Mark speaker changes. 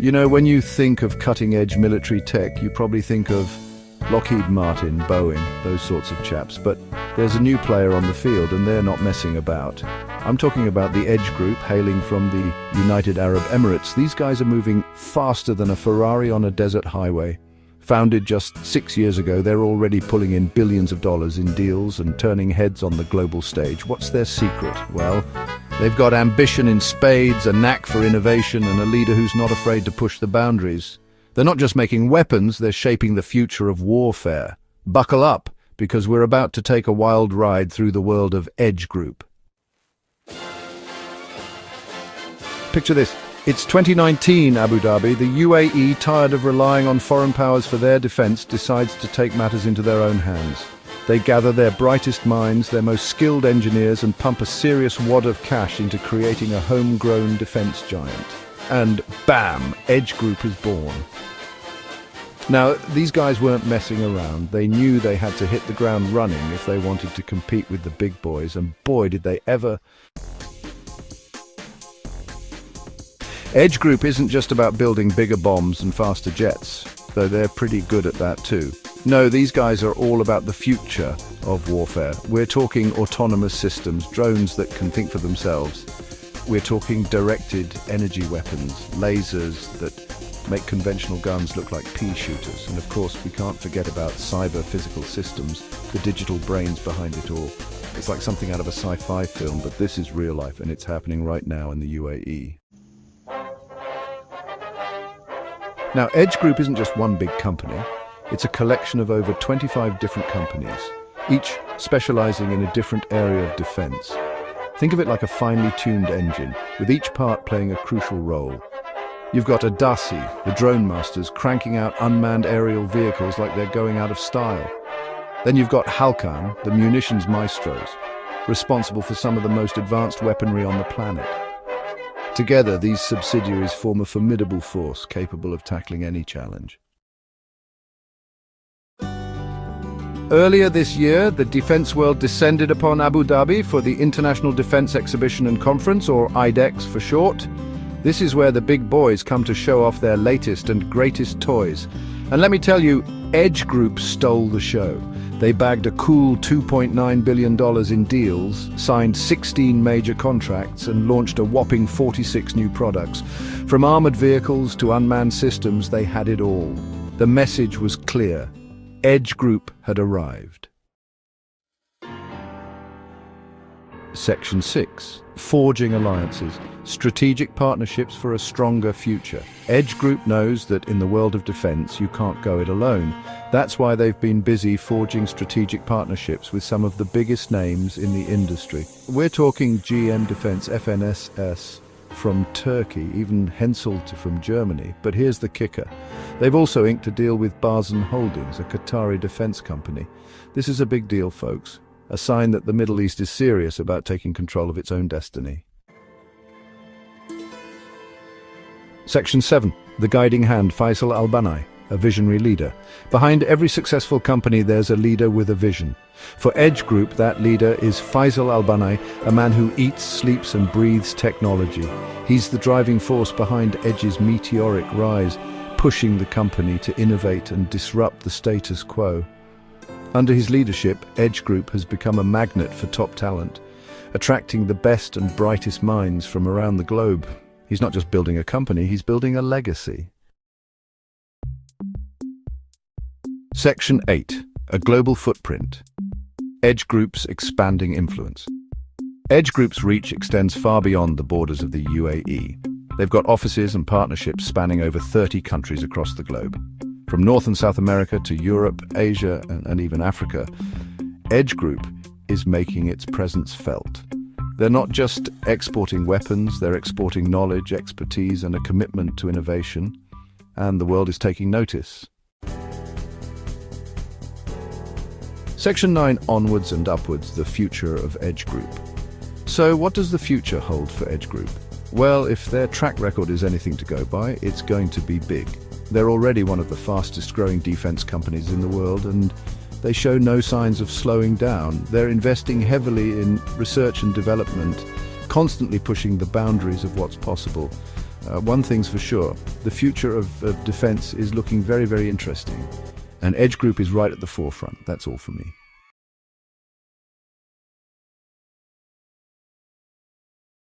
Speaker 1: You know, when you think of cutting-edge military tech, you probably think of Lockheed Martin, Boeing, those sorts of chaps. But there's a new player on the field, and they're not messing about. I'm talking about the Edge Group, hailing from the United Arab Emirates. These guys are moving faster than a Ferrari on a desert highway. Founded just 6 years ago, they're already pulling in billions of dollars in deals and turning heads on the global stage. What's their secret? Well, they've got ambition in spades, a knack for innovation, and a leader who's not afraid to push the boundaries. They're not just making weapons, they're shaping the future of warfare. Buckle up, because we're about to take a wild ride through the world of Edge Group. Picture this. It's 2019, Abu Dhabi. The UAE, tired of relying on foreign powers for their defense, decides to take matters into their own hands. They gather their brightest minds, their most skilled engineers, and pump a serious wad of cash into creating a homegrown defense giant. And bam, Edge Group is born. Now, these guys weren't messing around. They knew they had to hit the ground running if they wanted to compete with the big boys, and boy, did they ever. Edge Group isn't just about building bigger bombs and faster jets, though they're pretty good at that too. No, these guys are all about the future of warfare. We're talking autonomous systems, drones that can think for themselves. We're talking directed energy weapons, lasers that make conventional guns look like pea shooters. And of course, we can't forget about cyber physical systems, the digital brains behind it all. It's like something out of a sci-fi film, but this is real life, and it's happening right now in the UAE. Now, Edge Group isn't just one big company. It's a collection of over 25 different companies, each specializing in a different area of defense. Think of it like a finely tuned engine, with each part playing a crucial role. You've got Adasi, the drone masters, cranking out unmanned aerial vehicles like they're going out of style. Then you've got Halkan, the munitions maestros, responsible for some of the most advanced weaponry on the planet. Together, these subsidiaries form a formidable force capable of tackling any challenge. Earlier this year, the defense world descended upon Abu Dhabi for the International Defense Exhibition and Conference, or IDEX for short. This is where the big boys come to show off their latest and greatest toys. And let me tell you, Edge Group stole the show. They bagged a cool $2.9 billion in deals, signed 16 major contracts, and launched a whopping 46 new products. From armored vehicles to unmanned systems, they had it all. The message was clear. Edge Group had arrived. Section 6. Forging alliances. Strategic partnerships for a stronger future. Edge Group knows that in the world of defense, you can't go it alone. That's why they've been busy forging strategic partnerships with some of the biggest names in the industry. We're talking GM Defense, FNSS from Turkey, even Hensoldt from Germany. But here's the kicker. They've also inked a deal with Barzan Holdings, a Qatari defense company. This is a big deal, folks. A sign that the Middle East is serious about taking control of its own destiny. Section 7. The guiding hand, Faisal al-Bannai, a visionary leader. Behind every successful company there's a leader with a vision. For Edge Group, that leader is Faisal al-Bannai, a man who eats, sleeps and breathes technology. He's the driving force behind Edge's meteoric rise, pushing the company to innovate and disrupt the status quo. Under his leadership, Edge Group has become a magnet for top talent, attracting the best and brightest minds from around the globe. He's not just building a company, he's building a legacy. Section 8. A global footprint. Edge Group's expanding influence. Edge Group's reach extends far beyond the borders of the UAE. They've got offices and partnerships spanning over 30 countries across the globe. From North and South America to Europe, Asia, and even Africa, Edge Group is making its presence felt. They're not just exporting weapons, they're exporting knowledge, expertise, and a commitment to innovation. And the world is taking notice. Section 9, Onwards and Upwards, the future of Edge Group. So what does the future hold for Edge Group? Well, if their track record is anything to go by, it's going to be big. They're already one of the fastest growing defense companies in the world, and they show no signs of slowing down. They're investing heavily in research and development, constantly pushing the boundaries of what's possible. One thing's for sure, the future of defense is looking very, very interesting. And Edge Group is right at the forefront. That's all for me.